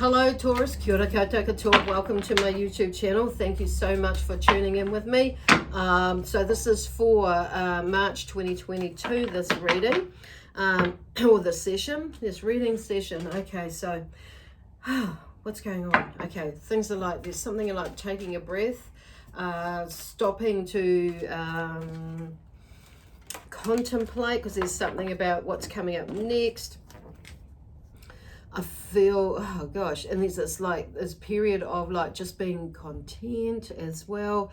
Hello Taurus, kia ora koutou katoa. Welcome to my YouTube channel. Thank you so much for tuning in with me. So this is for March 2022, this reading, or this session, this reading session. Okay, so what's going on? Okay, things are like, there's something like taking a breath, stopping to contemplate, because there's something about what's coming up next. I feel, oh gosh, and there's this period of like just being content as well,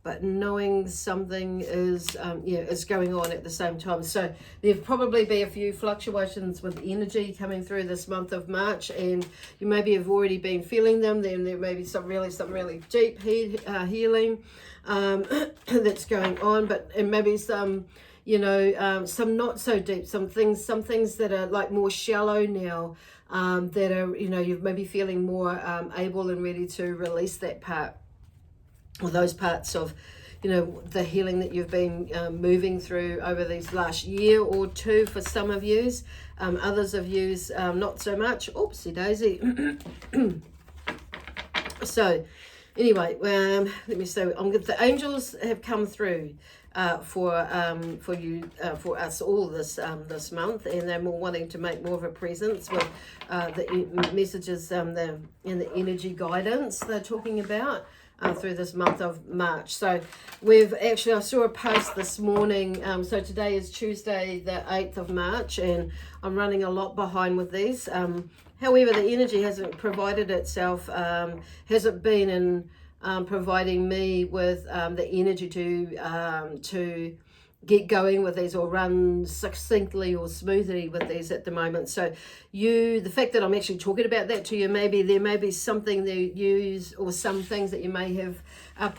but knowing something is is going on at the same time. So there'll probably be a few fluctuations with energy coming through this month of March, and you maybe have already been feeling them. Then there may be some really deep healing that's going on, and maybe some some not so deep, some things that are like more shallow now, that are, you're maybe feeling more able and ready to release that part, or those parts of, the healing that you've been moving through over these last year or two for some of yous. Others of yous, not so much. Oopsie daisy. So anyway, let me say, the angels have come through for us all this month, and they're more wanting to make more of a presence with the messages and the energy guidance they're talking about through this month of March. So I saw a post this morning. So today is Tuesday the 8th of March, and I'm running a lot behind with these. However, the energy hasn't provided itself, hasn't been in providing me with the energy to get going with these or run succinctly or smoothly with these at the moment. So the fact that I'm actually talking about that to you, maybe there may be something that you use, or some things that you may have I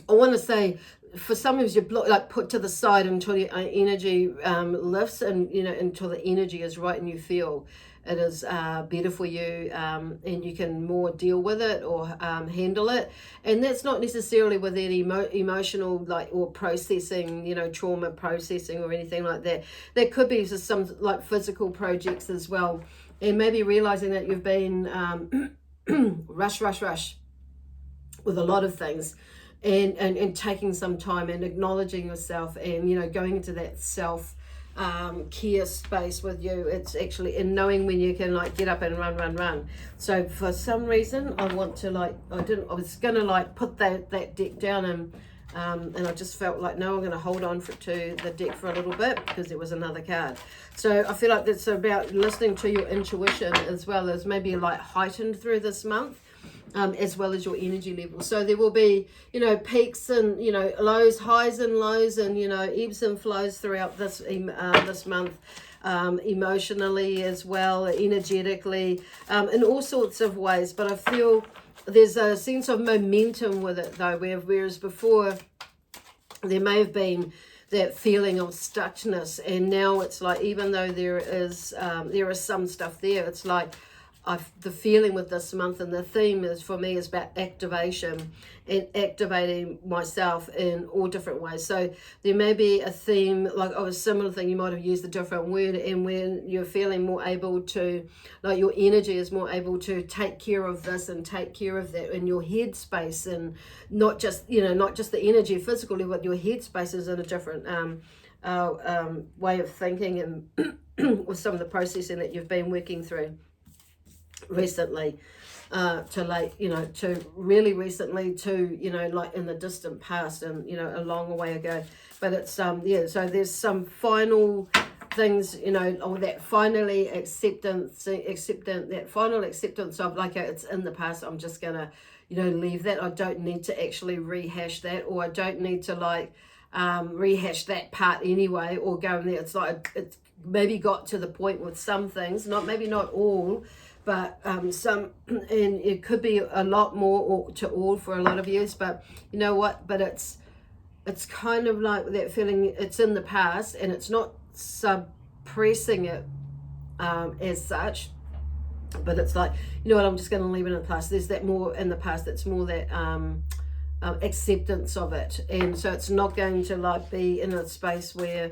want to say, for some of you, put to the side until your energy lifts, and until the energy is right and you feel it is better for you, and you can more deal with it or handle it. And that's not necessarily with any emotional or processing, trauma processing or anything like that. That could be just some physical projects as well, and maybe realizing that you've been rush with a lot of things. And taking some time and acknowledging yourself, and going into that self care space with you. It's actually in knowing when you can get up and run. So for some reason I want to I was gonna put that deck down, and I just felt like, no, I'm going to hold on to the deck for a little bit because there was another card. So I feel like it's about listening to your intuition, as well as maybe heightened through this month, as well as your energy level. So there will be, peaks and, lows, highs and lows, and, ebbs and flows throughout this month, emotionally as well, energetically, in all sorts of ways. But I feel there's a sense of momentum with it though, whereas before there may have been that feeling of stuckness, and now it's even though there is some stuff there, it's the feeling with this month, and the theme is for me is about activation and activating myself in all different ways. So there may be a theme of a similar thing, you might have used a different word, and when you're feeling more able to, your energy is more able to take care of this and take care of that in your head space, and not just the energy physical level, but your head space is in a different way of thinking, and with some of the processing that you've been working through recently, to really recently, to in the distant past, and a long way ago. But it's so there's some final things, or that finally acceptance, that final acceptance of it's in the past. I'm just gonna leave that. I don't need to actually rehash that, or I don't need to rehash that part anyway, or go in there. It's it's maybe got to the point with some things, maybe not all, but some, and it could be a lot more to all for a lot of years. But you know what, but it's kind of like that feeling, it's in the past, and it's not suppressing it as such, but it's what, I'm just going to leave it in the past. There's that more in the past, that's more that acceptance of it, and so it's not going to be in a space where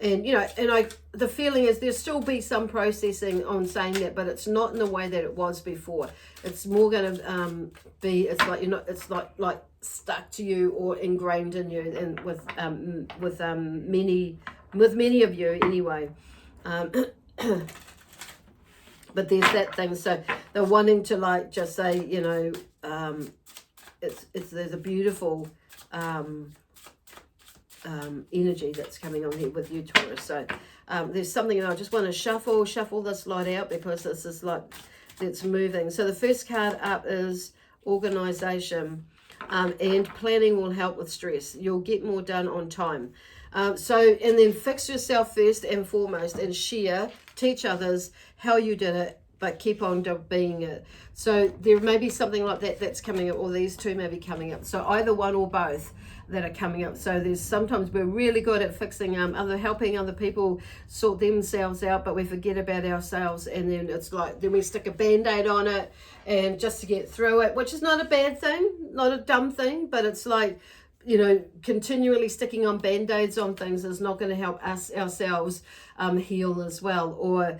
And, you know, and the feeling is there'll still be some processing on saying that, but it's not in the way that it was before. It's more going to be, it's like, it's like stuck to you or ingrained in you, and with many of you anyway. But there's that thing. So they're wanting to like just say, you know, there's a beautiful energy that's coming on here with you, Taurus. So there's something, and I just want to shuffle this light out, because this is like, it's moving. So the first card up is organization, and planning will help with stress. You'll get more done on time. And then fix yourself first and foremost, and teach others how you did it, but keep on being it. So there may be something like that that's coming up, or these two may be coming up. So either one or both that are coming up. So there's sometimes we're really good at fixing helping other people sort themselves out, but we forget about ourselves, and then it's like, then we stick a band-aid on it and just to get through it, which is not a bad thing, not a dumb thing, but it's like, you know, continually sticking on band-aids on things is not going to help us ourselves heal as well, or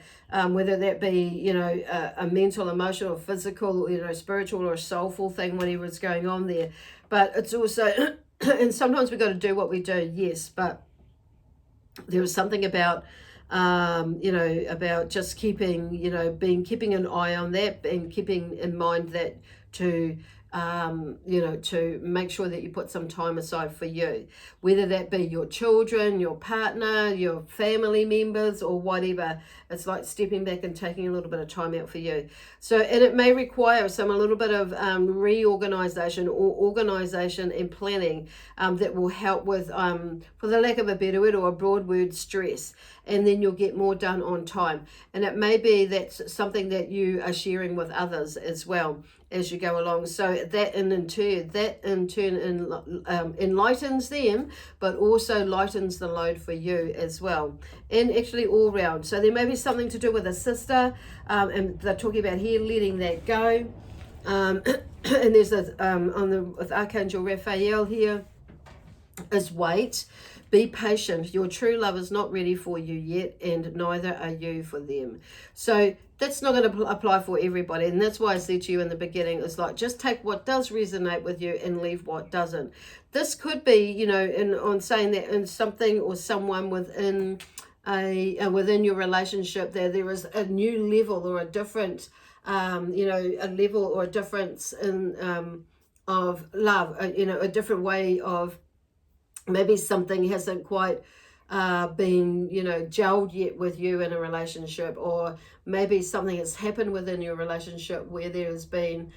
whether that be, you know, a mental, emotional, physical, you know, spiritual or soulful thing, whatever is going on there. But it's also and sometimes we've got to do what we do, yes, but there is something about you know, about just keeping, you know, keeping an eye on that, and keeping in mind that to you know, to make sure that you put some time aside for you, whether that be your children, your partner, your family members, or whatever. It's like stepping back and taking a little bit of time out for you. So, and it may require a little bit of reorganization or organization and planning that will help with, for the lack of a better word or a broad word, stress. And then you'll get more done on time. And it may be that's something that you are sharing with others as well as you go along. So that in turn enlightens them, but also lightens the load for you as well, and actually all round. So there may be something to do with a sister, and they're talking about here letting that go. And there's with Archangel Raphael here is wait. Be patient. Your true love is not ready for you yet, and neither are you for them. So that's not going to apply for everybody. And that's why I said to you in the beginning, it's like, just take what does resonate with you and leave what doesn't. This could be, you know, on saying that in something or someone within within your relationship, there is a new level or a different, you know, a level or a difference in of love, you know, a different way of, maybe something hasn't quite been, you know, gelled yet with you in a relationship, or maybe something has happened within your relationship where there has been,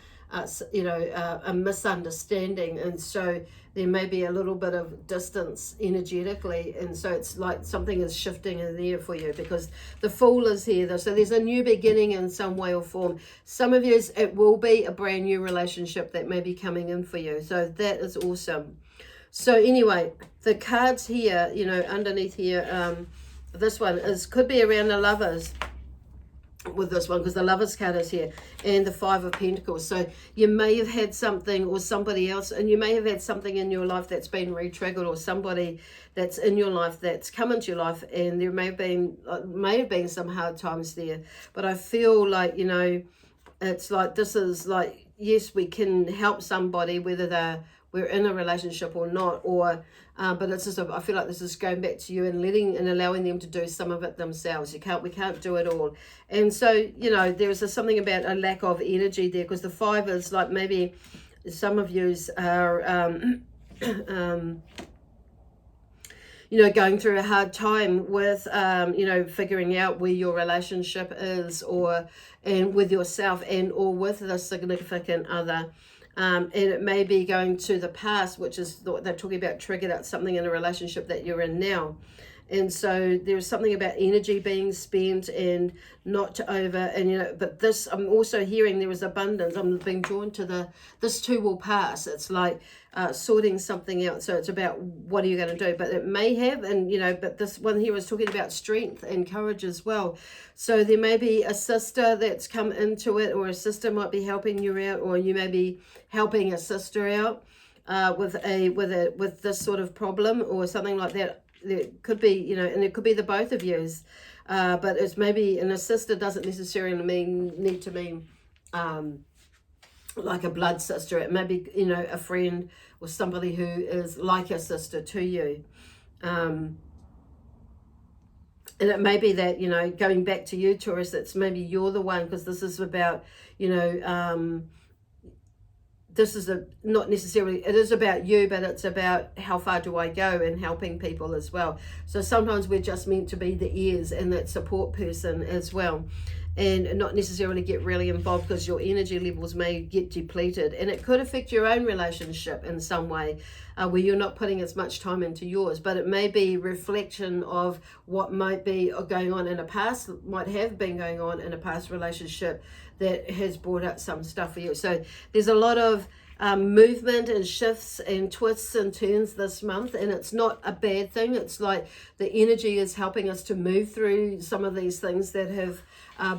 you know, a misunderstanding, and so there may be a little bit of distance energetically, and so it's like something is shifting in there for you, because the Fool is here though. So there's a new beginning in some way or form. Some of you, it will be a brand new relationship that may be coming in for you, so that is awesome. So anyway, the cards here, you know, underneath here, this one could be around the Lovers with this one, because the Lovers card is here, and the Five of Pentacles. So you may have had something, or somebody else, and you may have had something in your life that's been re-triggered, or somebody that's in your life that's come into your life, and there may have been some hard times there. But I feel like, you know, it's like, this is like, yes, we can help somebody, whether we're in a relationship or not, or but it's just, I feel like this is going back to you and allowing them to do some of it themselves. We can't do it all. And so, you know, there's something about a lack of energy there, because the Five is like, maybe some of yous are you know, going through a hard time with you know, figuring out where your relationship is, and with yourself, and or with the significant other. And it may be going to the past, which is they're talking about, triggered out something in a relationship that you're in now. And so there's something about energy being spent and not to and, you know, but this, I'm also hearing there is abundance. I'm being drawn to this too will pass. It's like sorting something out. So it's about, what are you going to do? But it may have, and, you know, but this one here is talking about strength and courage as well. So there may be a sister that's come into it, or a sister might be helping you out, or you may be helping a sister out with this sort of problem or something like that. there could be, you know, and it could be the both of yous, but it's maybe, and a sister doesn't necessarily need to mean like a blood sister. It may be, you know, a friend or somebody who is like a sister to you. And it may be that, you know, going back to you, Taurus, that's maybe you're the one, because this is about, you know, this is not necessarily, it is about you, but it's about how far do I go in helping people as well. So sometimes we're just meant to be the ears and that support person as well, and not necessarily get really involved, because your energy levels may get depleted, and it could affect your own relationship in some way, where you're not putting as much time into yours. But it may be reflection of what might be going on in a past, might have been going on in a past relationship that has brought up some stuff for you. So there's a lot of movement and shifts and twists and turns this month, and it's not a bad thing. It's like the energy is helping us to move through some of these things that have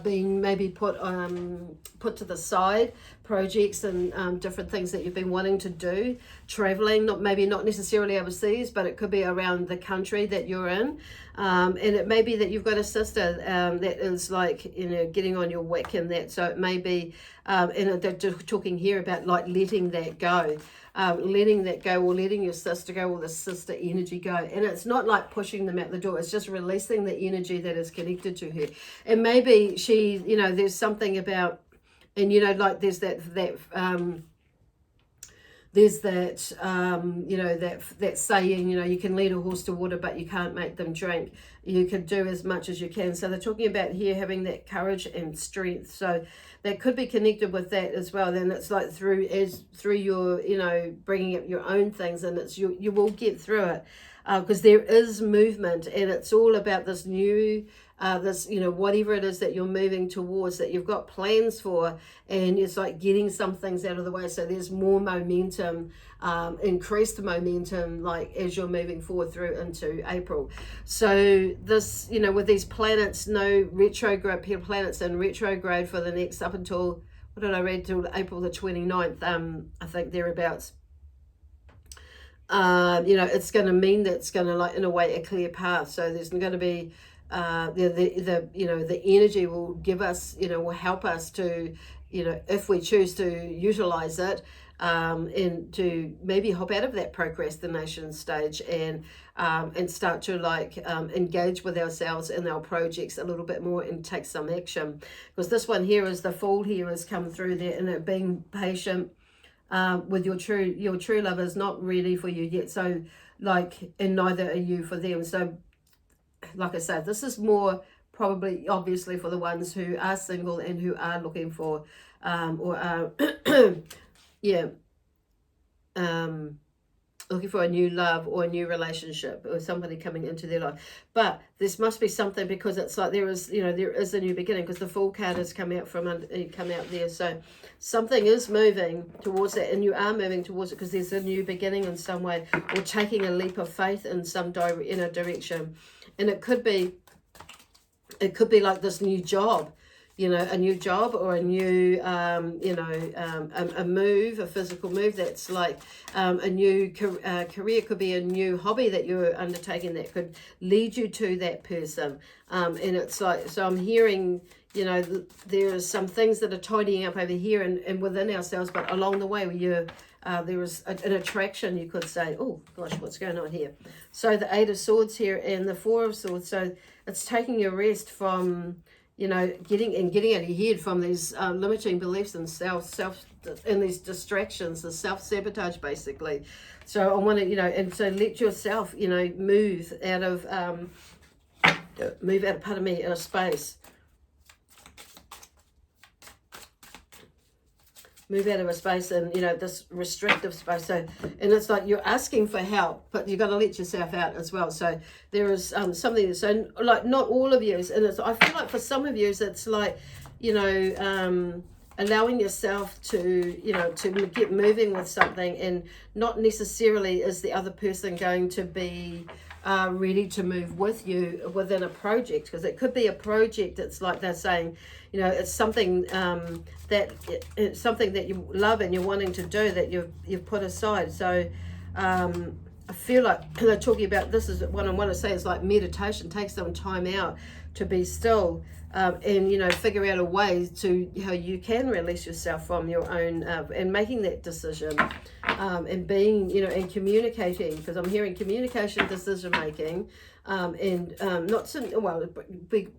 been maybe put to the side, projects and different things that you've been wanting to do, traveling, maybe not necessarily overseas, but it could be around the country that you're in, and it may be that you've got a sister that is like, you know, getting on your wick and that. So it may be, and they're talking here about like letting that go. Letting that go, or letting your sister go, or the sister energy go. And it's not like pushing them out the door, it's just releasing the energy that is connected to her. And maybe she, you know, there's something about, and you know, like there's that you know, that saying, you know, you can lead a horse to water, but you can't make them drink. You can do as much as you can. So they're talking about here having that courage and strength. So that could be connected with that as well. Then it's like through your, you know, bringing up your own things, and it's you will get through it, because there is movement, and it's all about this new, this, you know, whatever it is that you're moving towards, that you've got plans for, and it's like getting some things out of the way. So there's more momentum, increased momentum, like as you're moving forward through into April. So this, you know, with these planets, no retrograde, planets in retrograde for the next, up until, what did I read, till April the 29th, I think thereabouts. You know, it's going to mean that it's going to, like, in a way, a clear path. So there's going to be the you know, the energy will give us, you know, will help us to, you know, if we choose to utilize it, and to maybe hop out of that procrastination stage, and start to like engage with ourselves in our projects a little bit more, and take some action. Because this one here is the Fool here has come through there, and it being patient with your true love is not really for you yet. So like, and neither are you for them. So like I said, this is more probably obviously for the ones who are single and who are looking for or are yeah, looking for a new love or a new relationship, or somebody coming into their life. But this must be something, because it's like there is, you know, there is a new beginning, because the Fool card has come out there. So something is moving towards that, and you are moving towards it, because there's a new beginning in some way, or taking a leap of faith in some direction. And it could be like this new job, you know, a new job, or a new, you know, a move, a physical move that's like a new career, could be a new hobby that you're undertaking that could lead you to that person. And it's like, so I'm hearing, you know, there are some things that are tidying up over here and within ourselves, but along the way there is an attraction, you could say. Oh gosh, what's going on here? So the 8 of Swords here and the 4 of Swords. So it's taking a rest from, you know, getting out of your head from these limiting beliefs and and these distractions, the self-sabotage basically. So I want to, you know, and so let yourself, you know, move out of out of space. Move out of a space, and, you know, this restrictive space. So, and it's like you're asking for help, but you've got to let yourself out as well. So there is something, so like not all of you, and it's, I feel like for some of you it's like, you know, allowing yourself to, you know, to get moving with something, and not necessarily is the other person going to be ready to move with you within a project, because it could be a project. It's like they're saying, you know, it's something it's something that you love and you're wanting to do, that you've put aside. So I feel like they're talking about, this is what I want to say, is like meditation. Take some time out to be still, and, you know, figure out a way to how you can release yourself from your own, and making that decision, and being, you know, and communicating, because I'm hearing communication, decision making, and not so, well, big,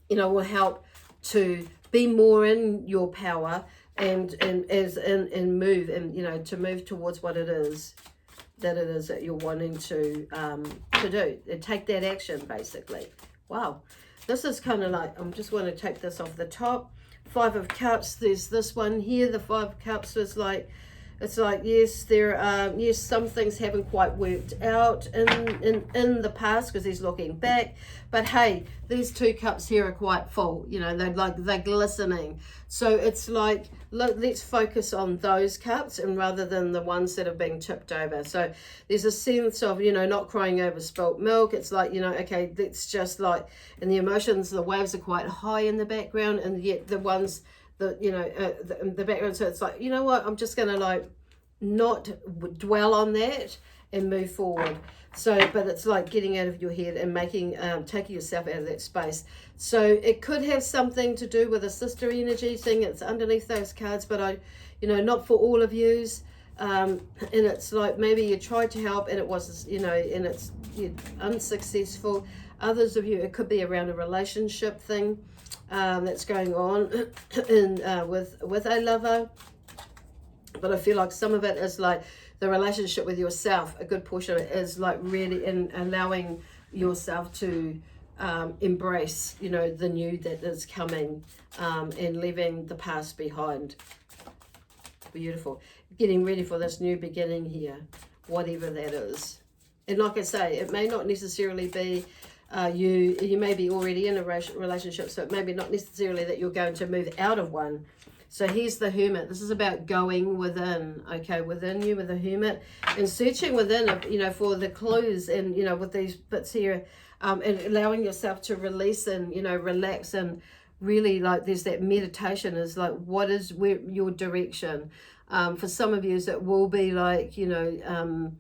you know, will help to be more in your power, and move, and, you know, to move towards what it is that you're wanting to do, and take that action, basically. Wow, this is kind of like, I'm just want to take this off the top. 5 of Cups, there's this one here. The 5 of Cups is like, it's like, yes, there are, yes, some things haven't quite worked out in the past, because he's looking back. But hey, these 2 cups here are quite full. You know, they're glistening. So it's like, let's focus on those cups, and rather than the ones that are being tipped over. So there's a sense of, you know, not crying over spilt milk. It's like, you know, okay, it's just like, and the emotions, the waves are quite high in the background, and yet the ones, you know, the background. So it's like, you know what, I'm just going to like not dwell on that and move forward. So, but it's like getting out of your head and making, taking yourself out of that space. So it could have something to do with a sister energy thing. It's underneath those cards, but you know, not for all of yous. And it's like, maybe you tried to help and it was, you know, and it's unsuccessful. Others of you, it could be around a relationship thing that's going on with a lover. But I feel like some of it is like the relationship with yourself. A good portion of it is like really in allowing yourself to embrace, you know, the new that is coming, and leaving the past behind. Beautiful. Getting ready for this new beginning here, whatever that is. And like I say, it may not necessarily be you may be already in a relationship, so it may be not necessarily that you're going to move out of one. So here's the Hermit. This is about going within, okay, within you with the Hermit, and searching within, you know, for the clues, and, you know, with these bits here, and allowing yourself to release and, you know, relax, and really, like, there's that meditation is like, what is your direction? For some of you, it will be like, you know,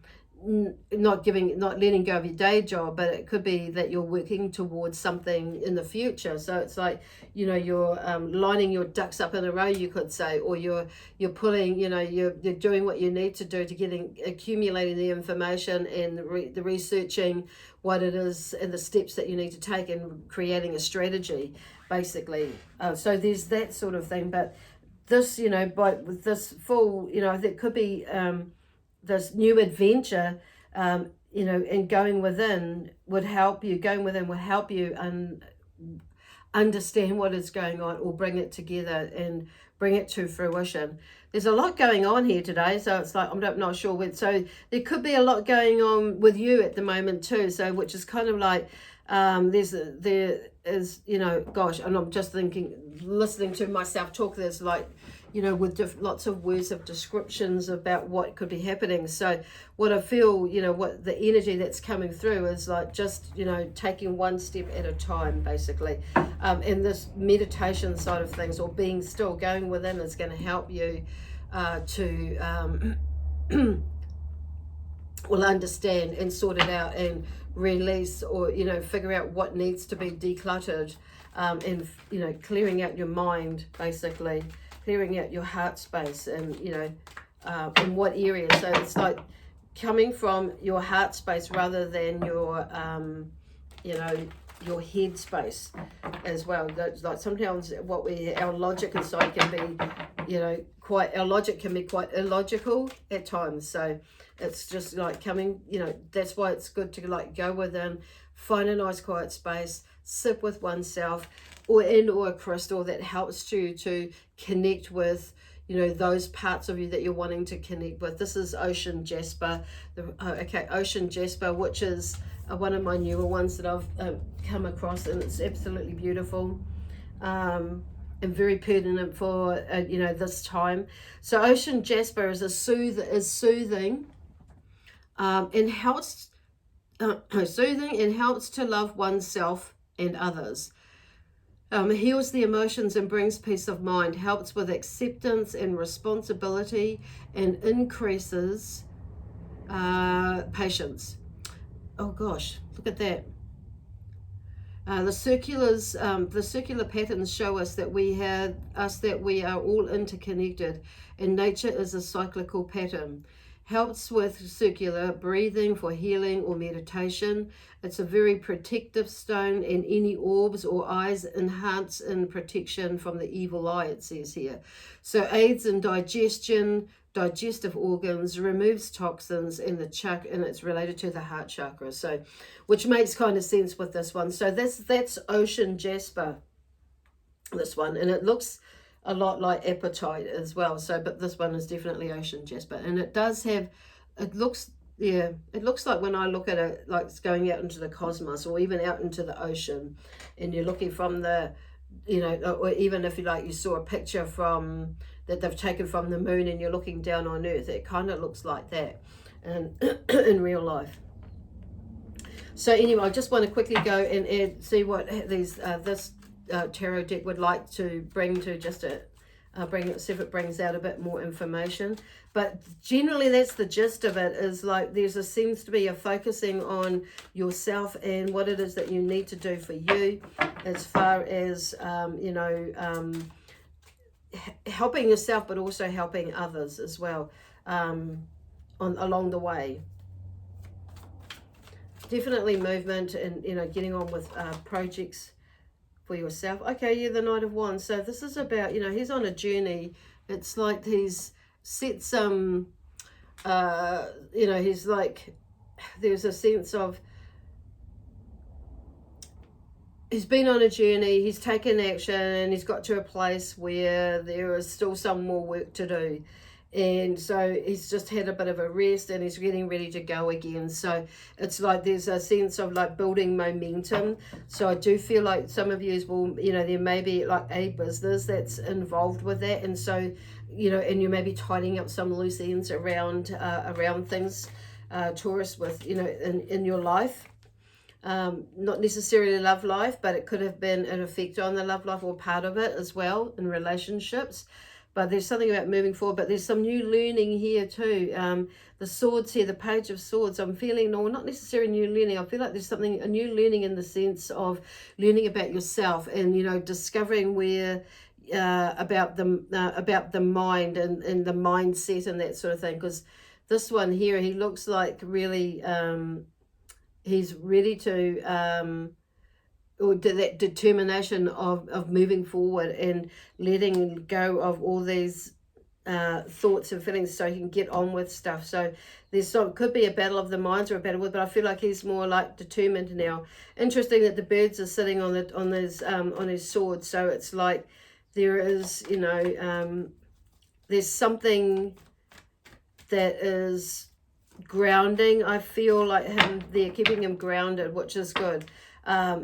not letting go of your day job, but it could be that you're working towards something in the future. So it's like, you know, you're lining your ducks up in a row, you could say, or you're pulling, you know, you're doing what you need to do to accumulating the information, and the researching what it is and the steps that you need to take, and creating a strategy, basically. So there's that sort of thing. But this, you know, with this full, you know, there could be this new adventure, you know, and going within would help you. Going within will help you understand what is going on, or bring it together and bring it to fruition. There's a lot going on here today, so it's like, I'm not sure when. So there could be a lot going on with you at the moment too. So, which is kind of like, there is, you know, gosh, and I'm just thinking, listening to myself talk, there's like, you know, with lots of words of descriptions about what could be happening. So what I feel, you know, what the energy that's coming through is like, just, you know, taking one step at a time, basically. And this meditation side of things, or being still, going within, is going to help you to will understand and sort it out, and release, or, you know, figure out what needs to be decluttered, and, you know, clearing out your mind, basically. Clearing out your heart space, and, you know, in what area. So it's like coming from your heart space rather than your, you know, your head space as well. That's like, sometimes our logic inside can be, you know, our logic can be quite illogical at times. So it's just like coming, you know, that's why it's good to like go within, find a nice quiet space, sit with oneself, or a crystal that helps you to connect with, you know, those parts of you that you're wanting to connect with. This is Ocean Jasper. Ocean Jasper, which is one of my newer ones that I've come across, and it's absolutely beautiful, and very pertinent for you know, this time. So Ocean Jasper is soothing, and helps soothing, and helps to love oneself and others. Heals the emotions and brings peace of mind, helps with acceptance and responsibility, and increases Patience. Oh gosh, look at that. The circular patterns show us that we are all interconnected, and nature is a cyclical pattern. Helps with circular breathing for healing or meditation. It's a very protective stone, and any orbs or eyes enhance in protection from the evil eye, it says here. So aids in digestion, digestive organs, removes toxins, and it's related to the heart chakra. So, which makes kind of sense with this one. So that's Ocean Jasper, this one, and it looks a lot like apatite as well. So, but this one is definitely Ocean Jasper, and it does have, it looks like when I look at it, like it's going out into the cosmos or even out into the ocean, and you're looking from the, or even if you saw a picture from that they've taken from the moon and you're looking down on Earth, it kind of looks like that, and in real life. So anyway, I just want to quickly go and see what this tarot deck would like to bring to just see if it brings out a bit more information. But generally that's the gist of it, is like seems to be a focusing on yourself and what it is that you need to do for you, as far as helping yourself, but also helping others as well, along the way. Definitely movement and getting on with projects for yourself. Okay, you're the Knight of Wands. So this is about, he's on a journey. It's like he's set some, he's like, there's a sense of, he's been on a journey, he's taken action, and he's got to a place where there is still some more work to do. And so he's just had a bit of a rest and he's getting ready to go again. So it's like there's a sense of like building momentum. So I do feel like some of you will, there may be like a business that's involved with that. And so, and you may be tidying up some loose ends around things, Taurus, with, in your life. Not necessarily love life, but it could have been an effect on the love life or part of it as well in relationships. But there's something about moving forward, but there's some new learning here too. The swords here, the Page of Swords, I'm feeling, no, not necessarily new learning. I feel like there's a new learning in the sense of learning about yourself and, discovering where, about the mind and the mindset and that sort of thing. Because this one here, he looks like really, he's ready to, or that determination of moving forward and letting go of all these thoughts and feelings so he can get on with stuff. So could be a battle of the minds or a battle with, but I feel like he's more like determined now. Interesting that the birds are sitting on his sword. So it's like there is, there's something that is grounding. I feel like they're keeping him grounded, which is good. But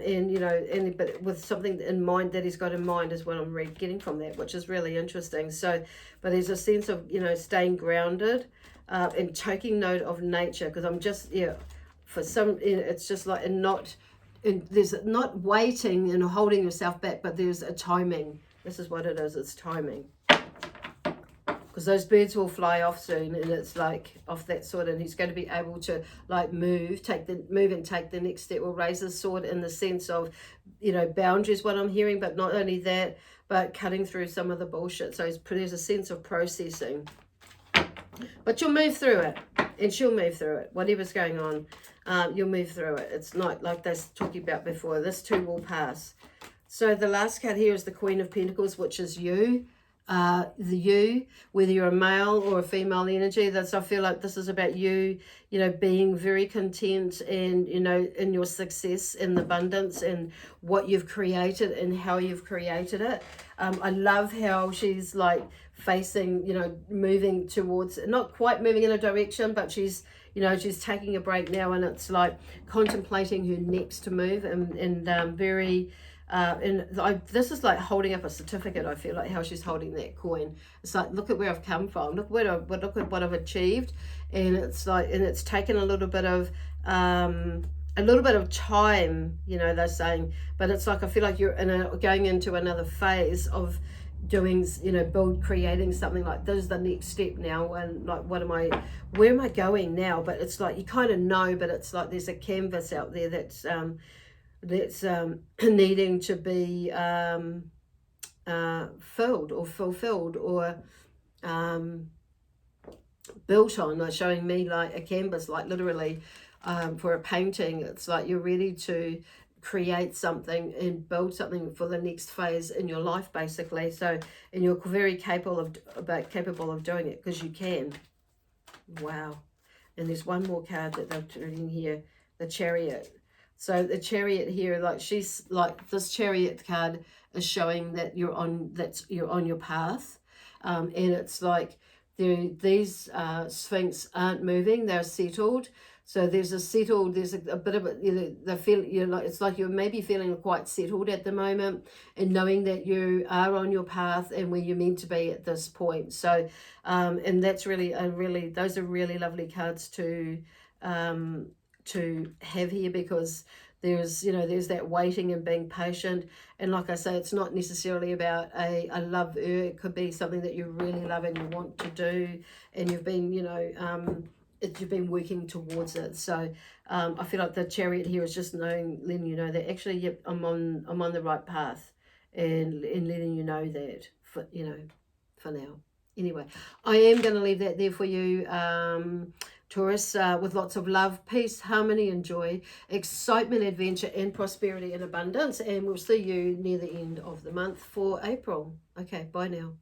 with something in mind that he's got in mind is what I'm getting from that, which is really interesting. So, but there's a sense of, staying grounded and taking note of nature, because I'm just, for some, it's just like, there's not waiting and holding yourself back, but there's a timing. This is what it is, it's timing. Because those birds will fly off soon, and it's like off that sword, and he's going to be able to like move and take the next step, or raise his sword in the sense of, boundaries, what I'm hearing, but not only that, but cutting through some of the bullshit. So there's a sense of processing. But you'll move through it, and she'll move through it. Whatever's going on, you'll move through it. It's not like they were talking about before. This too will pass. So the last card here is the Queen of Pentacles, which is you. Whether you're a male or a female energy, I feel like this is about you, being very content and, in your success and abundance and what you've created and how you've created it. I love how she's like facing, moving towards, not quite moving in a direction, but she's taking a break now, and it's like contemplating her next move and very... this is like holding up a certificate. I feel like how she's holding that coin. It's like, look at where I've come from. Look at what I've achieved, and it's like, and it's taken a little bit of time. They're saying, but it's like I feel like you're going into another phase of doing, you know, creating something like this is the next step now, and like where am I going now? But it's like you kind of know, but it's like there's a canvas out there that's needing to be filled or fulfilled or built on, like showing me like a canvas, like literally for a painting. It's like you're ready to create something and build something for the next phase in your life, basically. So, and you're very capable of doing it, because you can. Wow. And there's one more card that they're reading here, the Chariot. So the Chariot here, like she's like, this Chariot card is showing that you're on your path, and it's like these Sphinx aren't moving; they're settled. So there's a bit of a, you know, the feel, you're like, it's like you're maybe feeling quite settled at the moment, and knowing that you are on your path and where you're meant to be at this point. So, and that's really those are really lovely cards to have here, because there's, you know, there's that waiting and being patient. And like I say, it's not necessarily about a love. It could be something that you really love and you want to do, and you've been, you know, you've been working towards it. So I feel like the Chariot here is just letting you know that actually, yep, I'm on the right path, and letting you know that, for, you know, for now. Anyway, I am going to leave that there for you, Taurus, with lots of love, peace, harmony, and joy, excitement, adventure, and prosperity and abundance. And we'll see you near the end of the month for April. Okay, bye now.